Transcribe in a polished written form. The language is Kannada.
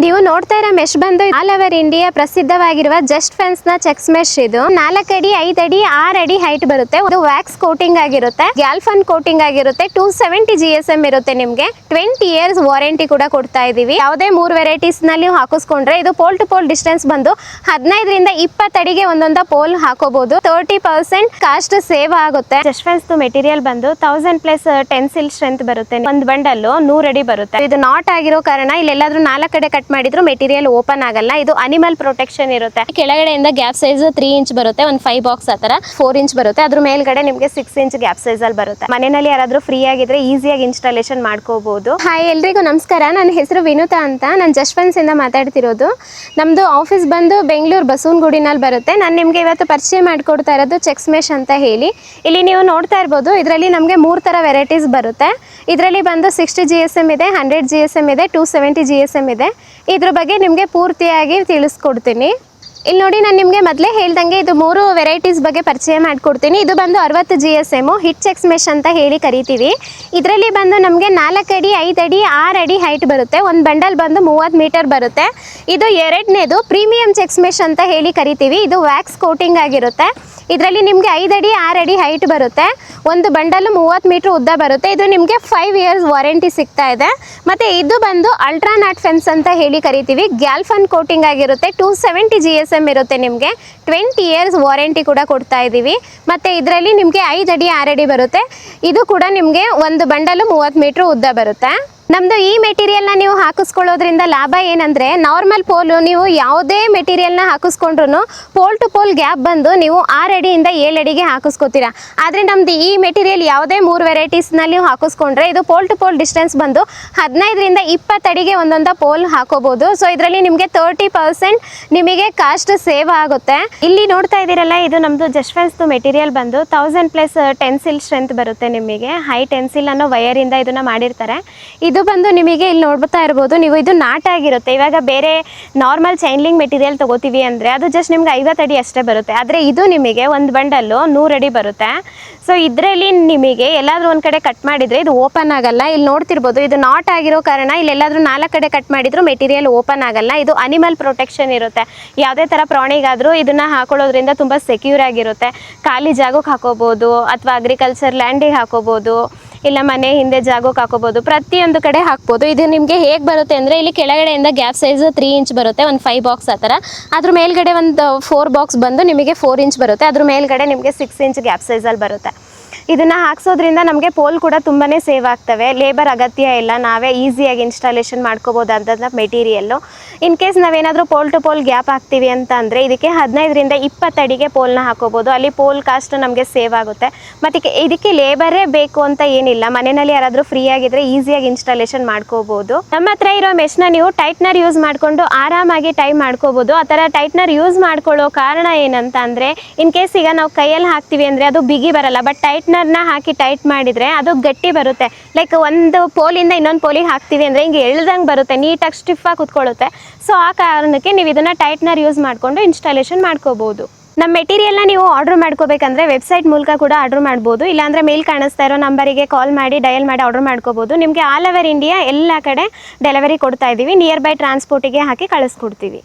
ನೀವು ನೋಡ್ತಾ ಇರೋ ಮೆಶ್ ಬಂದು ಆಲ್ ಓವರ್ ಇಂಡಿಯಾ ಪ್ರಸಿದ್ಧವಾಗಿರುವ ಜಸ್ಟ್ ಫೆನ್ಸ್ ನ ಚೆಕ್ಸ್ ಮೆಶ್. ಇದು 4 ಅಡಿ 5 ಅಡಿ 6 ಅಡಿ ಹೈಟ್ ಬರುತ್ತೆ. ಇದು ವ್ಯಾಕ್ಸ್ ಕೋಟಿಂಗ್ ಆಗಿರುತ್ತೆ, ಗ್ಯಾಲ್ಫನ್ ಕೋಟಿಂಗ್ ಆಗಿರುತ್ತೆ. 270 GSM ಇರುತ್ತೆ. ನಿಮ್ಗೆ 20 years ವಾರಂಟಿ ಕೂಡ ಕೊಡ್ತಾ ಇದೀವಿ. ಯಾವುದೇ 3 ವೆರೈಟೀಸ್ ನಲ್ಲಿ ಹಾಕಿಸ್ಕೊಂಡ್ರೆ ಇದು ಪೋಲ್ ಟು ಪೋಲ್ ಡಿಸ್ಟೆನ್ಸ್ ಬಂದು 15 ರಿಂದ 20 ಅಡಿಗೆ ಒಂದೊಂದ ಪೋಲ್ ಹಾಕೋಬಹುದು. 30% ಕಾಸ್ಟ್ ಸೇವ್ ಆಗುತ್ತೆ. ಜಸ್ಟ್ ಫೆನ್ಸ್ ಮೆಟೀರಿಯಲ್ ಬಂದು 1000+ ಟೆನ್ಸಿಲ್ ಸ್ಟ್ರೆಂತ್ ಬರುತ್ತೆ. ಒಂದು ಬಂಡಲ್ 100 ಅಡಿ ಬರುತ್ತೆ. ಇದು ನಾಟ್ ಆಗಿರೋ ಕಾರಣ ಇಲ್ಲೆಲ್ಲಾದ್ರೂ 4 ಕಡೆ ಕಟ್ ಮಾಡಿದ್ರು ಮೆಟೀರಿಯಲ್ ಓಪನ್ ಆಗಲ್ಲ. ಇದು ಅನಿಮಲ್ ಪ್ರೊಟೆಕ್ಷನ್ ಇರುತ್ತೆ. ಕೆಳಗಡೆಯಿಂದ ಗ್ಯಾಪ್ ಸೈಜ್ 3 ಇಂಚ್ ಬರುತ್ತೆ. ಒಂದು 5 ಬಾಕ್ಸ್ ಆತರ 4 ಇಂಚ್ ಬರುತ್ತೆ. ಅದ್ರ ಮೇಲ್ಗಡೆ ನಿಮ್ಗೆ 6 ಇಂಚ್ ಗ್ಯಾಪ್ ಸೈಜ್ ಅಲ್ಲಿ ಬರುತ್ತೆ. ಮನೆಯಲ್ಲಿ ಯಾರಾದ್ರೂ ಫ್ರೀ ಆಗಿದ್ರೆ ಈಸಿಯಾಗಿ ಇನ್ಸ್ಟಾಲೇಷನ್ ಮಾಡ್ಕೋಬಹುದು. ಹಾಯ್ ಎಲ್ರಿಗೂ ನಮಸ್ಕಾರ. ನನ್ನ ಹೆಸರು ವಿನುತಾ ಅಂತ. ನಾನು ಜಸ್ಟ್ ಫೆನ್ಸ್ ಇಂದ ಮಾತಾಡ್ತಿರೋದು. ನಮ್ದು ಆಫೀಸ್ ಬಂದು ಬೆಂಗಳೂರು ಬಸವನಗುಡಿನಲ್ಲಿ ಬರುತ್ತೆ. ನಾನು ನಿಮ್ಗೆ ಇವತ್ತು ಪರಿಚಯ ಮಾಡ್ಕೊಡ್ತಾ ಇರೋದು ಚೆಕ್ಸ್ ಮೆಶ್ ಅಂತ ಹೇಳಿ. ಇಲ್ಲಿ ನೀವು ನೋಡ್ತಾ ಇರ್ಬೋದು, ಇದರಲ್ಲಿ ನಮಗೆ 3 ತರ ವೆರೈಟೀಸ್ ಬರುತ್ತೆ. ಇದರಲ್ಲಿ ಬಂದು 60 GSM ಇದೆ, 100 GSM ಇದೆ, 270 GSM ಇದೆ. ಇದ್ರ ಬಗ್ಗೆ ನಿಮಗೆ ಪೂರ್ತಿಯಾಗಿ ತಿಳಿಸ್ಕೊಡ್ತೀನಿ. ಇಲ್ಲಿ ನೋಡಿ, ನಾನು ನಿಮಗೆ ಮೊದಲೇ ಹೇಳ್ದಂಗೆ ಇದು 3 ವೆರೈಟೀಸ್ ಬಗ್ಗೆ ಪರಿಚಯ ಮಾಡ್ಕೊಡ್ತೀನಿ. ಇದು ಬಂದು 60 GSM ಹಿಟ್ ಚೆಕ್ಸ್ ಮೆಶ್ ಅಂತ ಹೇಳಿ ಕರಿತೀವಿ. ಇದರಲ್ಲಿ ಬಂದು ನಮಗೆ 4 ಅಡಿ 5 ಅಡಿ 6 ಅಡಿ ಹೈಟ್ ಬರುತ್ತೆ. ಒಂದು ಬಂಡಲ್ ಬಂದು 30 ಮೀಟರ್ ಬರುತ್ತೆ. ಇದು ಎರಡನೇದು ಪ್ರೀಮಿಯಂ ಚೆಕ್ಸ್ ಮೆಶ್ ಅಂತ ಹೇಳಿ ಕರಿತೀವಿ. ಇದು ವ್ಯಾಕ್ಸ್ ಕೋಟಿಂಗ್ ಆಗಿರುತ್ತೆ. ಇದರಲ್ಲಿ ನಿಮಗೆ 5 ಅಡಿ 6 ಅಡಿ ಹೈಟ್ ಬರುತ್ತೆ. ಒಂದು ಬಂಡಲ್ 30 ಮೀಟರ್ ಉದ್ದ ಬರುತ್ತೆ. ಇದು ನಿಮಗೆ 5 years ವಾರಂಟಿ ಸಿಗ್ತಾ ಇದೆ. ಮತ್ತು ಇದು ಬಂದು ಅಲ್ಟ್ರಾ ನಾಟ್ ಫೆನ್ಸ್ ಅಂತ ಹೇಳಿ ಕರಿತೀವಿ. ಗ್ಯಾಲ್ಫನ್ ಕೋಟಿಂಗ್ ಆಗಿರುತ್ತೆ. 270 GSM ಇರುತ್ತೆ. ನಿಮಗೆ 20 years ವಾರಂಟಿ ಕೂಡ ಕೊಡ್ತಾ ಇದ್ದೀವಿ. ಮತ್ತು ಇದರಲ್ಲಿ ನಿಮಗೆ 5 ಅಡಿ 6 ಅಡಿ ಬರುತ್ತೆ. ಇದು ಕೂಡ ನಿಮಗೆ ಒಂದು ಬಂಡಲ್ 30 ಮೀಟರ್ ಉದ್ದ ಬರುತ್ತೆ. ನಮ್ಮದು ಈ ಮೆಟೀರಿಯಲ್ನ ನೀವು ಹಾಕಿಸ್ಕೊಳ್ಳೋದ್ರಿಂದ ಲಾಭ ಏನಂದರೆ, ನಾರ್ಮಲ್ ಪೋಲು ನೀವು ಯಾವುದೇ ಮೆಟೀರಿಯಲ್ನ ಹಾಕಿಸ್ಕೊಂಡ್ರು ಪೋಲ್ ಟು ಪೋಲ್ ಗ್ಯಾಪ್ ಬಂದು ನೀವು 6 ಅಡಿಯಿಂದ 7 ಅಡಿಗೆ ಹಾಕಿಸ್ಕೋತೀರಾ. ಆದರೆ ನಮ್ಮದು ಈ ಮೆಟೀರಿಯಲ್ ಯಾವುದೇ 3 ವೆರೈಟೀಸ್ನಲ್ಲಿ ನೀವು ಹಾಕಿಸ್ಕೊಂಡ್ರೆ ಇದು ಪೋಲ್ ಟು ಪೋಲ್ ಡಿಸ್ಟೆನ್ಸ್ ಬಂದು 15 ರಿಂದ 20 ಅಡಿಗೆ ಒಂದೊಂದು ಪೋಲ್ ಹಾಕೋಬೋದು. ಸೊ ಇದರಲ್ಲಿ ನಿಮಗೆ 30% ನಿಮಗೆ ಕಾಸ್ಟ್ ಸೇವ್ ಆಗುತ್ತೆ. ಇಲ್ಲಿ ನೋಡ್ತಾ ಇದ್ದೀರಲ್ಲ, ಇದು ನಮ್ಮದು ಜಸ್ಟ್ ಫೆನ್ಸ್ ಮೆಟೀರಿಯಲ್ ಬಂದು 1000+ ಟೆನ್ಸಿಲ್ ಸ್ಟ್ರೆಂತ್ ಬರುತ್ತೆ. ನಿಮಗೆ ಹೈ ಟೆನ್ಸಿಲ್ ಅನ್ನೋ ವಯರಿಂದ ಇದನ್ನು ಮಾಡಿರ್ತಾರೆ. ಇದು ಬಂದು ನಿಮಗೆ ಇಲ್ಲಿ ನೋಡ್ತಾ ಇರ್ಬೋದು ನೀವು, ಇದು ನಾಟ್ ಆಗಿರುತ್ತೆ. ಇವಾಗ ಬೇರೆ ನಾರ್ಮಲ್ ಚೈನ್ಲಿಂಗ್ ಮೆಟೀರಿಯಲ್ ತಗೋತೀವಿ ಅಂದರೆ ಅದು ಜಸ್ಟ್ ನಿಮ್ಗೆ 50 ಅಡಿ ಅಷ್ಟೇ ಬರುತ್ತೆ. ಆದರೆ ಇದು ನಿಮಗೆ ಒಂದು ಬಂಡಲ್ಲು 100 ಅಡಿ ಬರುತ್ತೆ. ಸೊ ಇದರಲ್ಲಿ ನಿಮಗೆ ಎಲ್ಲಾದರೂ ಒಂದು ಕಡೆ ಕಟ್ ಮಾಡಿದರೆ ಇದು ಓಪನ್ ಆಗಲ್ಲ. ಇಲ್ಲಿ ನೋಡ್ತಿರ್ಬೋದು, ಇದು ನಾಟ್ ಆಗಿರೋ ಕಾರಣ ಇಲ್ಲೆಲ್ಲಾದ್ರೂ 4 ಕಡೆ ಕಟ್ ಮಾಡಿದ್ರು ಮೆಟೀರಿಯಲ್ ಓಪನ್ ಆಗಲ್ಲ. ಇದು ಅನಿಮಲ್ ಪ್ರೊಟೆಕ್ಷನ್ ಇರುತ್ತೆ. ಯಾವುದೇ ಥರ ಪ್ರಾಣಿಗಾದರೂ ಇದನ್ನು ಹಾಕೊಳ್ಳೋದ್ರಿಂದ ತುಂಬ ಸೆಕ್ಯೂರ್ ಆಗಿರುತ್ತೆ. ಖಾಲಿ ಜಾಗಕ್ಕೆ ಹಾಕೋಬೋದು, ಅಥವಾ ಅಗ್ರಿಕಲ್ಚರ್ ಲ್ಯಾಂಡಿಗೆ ಹಾಕೋಬೋದು, ಇಲ್ಲ ಮನೆ ಹಿಂದೆ ಜಾಗಕ್ಕೆ ಹಾಕೋಬೋದು, ಪ್ರತಿಯೊಂದು ಕಡೆ ಹಾಕ್ಬೋದು. ಇದು ನಿಮಗೆ ಹೇಗೆ ಬರುತ್ತೆ ಅಂದರೆ, ಇಲ್ಲಿ ಕೆಳಗಡೆಯಿಂದ ಗ್ಯಾಪ್ ಸೈಜ್ 3 ಇಂಚ್ ಬರುತ್ತೆ. ಒಂದು 5 ಬಾಕ್ಸ್ ಆ ಥರ. ಅದ್ರ ಮೇಲ್ಗಡೆ ಒಂದು 4 ಬಾಕ್ಸ್ ಬಂದು ನಿಮಗೆ 4 ಇಂಚ್ ಬರುತ್ತೆ. ಅದ್ರ ಮೇಲ್ಗಡೆ ನಿಮಗೆ 6 ಇಂಚ್ ಗ್ಯಾಪ್ ಸೈಜಲ್ಲಿ ಬರುತ್ತೆ. ಇದನ್ನು ಹಾಕ್ಸೋದ್ರಿಂದ ನಮಗೆ ಪೋಲ್ ಕೂಡ ತುಂಬಾ ಸೇವ್ ಆಗ್ತವೆ. ಲೇಬರ್ ಅಗತ್ಯ ಇಲ್ಲ, ನಾವೇ ಈಸಿಯಾಗಿ ಇನ್ಸ್ಟಾಲೇಷನ್ ಮಾಡ್ಕೋಬೋದಾದಂಥ ಮೆಟೀರಿಯಲ್ಲು. ಇನ್ ಕೇಸ್ ನಾವೇನಾದರೂ ಪೋಲ್ ಟು ಪೋಲ್ ಗ್ಯಾಪ್ ಹಾಕ್ತೀವಿ ಅಂತ ಅಂದರೆ ಇದಕ್ಕೆ 15 ರಿಂದ 20 ಅಡಿಗೆ ಪೋಲ್ನ ಹಾಕೋಬೋದು. ಅಲ್ಲಿ ಪೋಲ್ ಕಾಸ್ಟ್ ನಮಗೆ ಸೇವ್ ಆಗುತ್ತೆ. ಮತ್ತು ಇದಕ್ಕೆ ಲೇಬರೇ ಬೇಕು ಅಂತ ಏನಿಲ್ಲ. ಮನೆಯಲ್ಲಿ ಯಾರಾದರೂ ಫ್ರೀ ಆಗಿದ್ರೆ ಈಸಿಯಾಗಿ ಇನ್ಸ್ಟಾಲೇಷನ್ ಮಾಡ್ಕೋಬೋದು. ನಮ್ಮ ಹತ್ರ ಇರೋ ಮೆಶ್ನ ನೀವು ಟೈಟ್ನರ್ ಯೂಸ್ ಮಾಡಿಕೊಂಡು ಆರಾಮಾಗಿ ಟೈ ಮಾಡ್ಕೋಬೋದು. ಆ ಥರ ಟೈಟ್ನರ್ ಯೂಸ್ ಮಾಡ್ಕೊಳ್ಳೋ ಕಾರಣ ಏನಂತ ಅಂದರೆ, ಇನ್ ಕೇಸ್ ಈಗ ನಾವು ಕೈಯಲ್ಲಿ ಹಾಕ್ತೀವಿ ಅಂದರೆ ಅದು ಬಿಗಿ ಬರಲ್ಲ. ಬಟ್ ಟೈಟ್ನರ್ನ ಹಾಕಿ ಟೈಟ್ ಮಾಡಿದರೆ ಅದು ಗಟ್ಟಿ ಬರುತ್ತೆ. ಲೈಕ್ ಒಂದು ಪೋಲಿಂದ ಇನ್ನೊಂದು ಪೋಲಿಗೆ ಹಾಕ್ತೀವಿ ಅಂದರೆ ಹಿಂಗೆ ಎಳ್ದಂಗೆ ಬರುತ್ತೆ, ನೀಟಾಗಿ ಸ್ಟಿಫಾಗಿ ಕುತ್ಕೊಳ್ಳುತ್ತೆ. ಸೊ ಆ ಕಾರಣಕ್ಕೆ ನೀವು ಇದನ್ನು ಟೈಟ್ನರ್ ಯೂಸ್ ಮಾಡಿಕೊಂಡು ಇನ್ಸ್ಟಾಲೇಷನ್ ಮಾಡ್ಕೋಬೋದು. ನಮ್ಮ ಮೆಟೀರಿಯಲ್ನ ನೀವು ಆರ್ಡರ್ ಮಾಡ್ಕೋಬೇಕಂದ್ರೆ ವೆಬ್ಸೈಟ್ ಮೂಲಕ ಕೂಡ ಆರ್ಡರ್ ಮಾಡ್ಬೋದು. ಇಲ್ಲಾಂದರೆ ಮೇಲ್ ಕಾಣಿಸ್ತಾ ಇರೋ ನಂಬರಿಗೆ ಕಾಲ್ ಮಾಡಿ ಡಯಲ್ ಮಾಡಿ ಆರ್ಡರ್ ಮಾಡ್ಕೋಬೋದು. ನಿಮಗೆ ಆಲ್ ಓವರ್ ಇಂಡಿಯಾ ಎಲ್ಲ ಕಡೆ ಡೆಲಿವರಿ ಕೊಡ್ತಾ ಇದ್ದೀವಿ. ನಿಯರ್ ಬೈ ಟ್ರಾನ್ಸ್ಪೋರ್ಟಿಗೆ ಹಾಕಿ ಕಳಿಸ್ಕೊಡ್ತೀವಿ.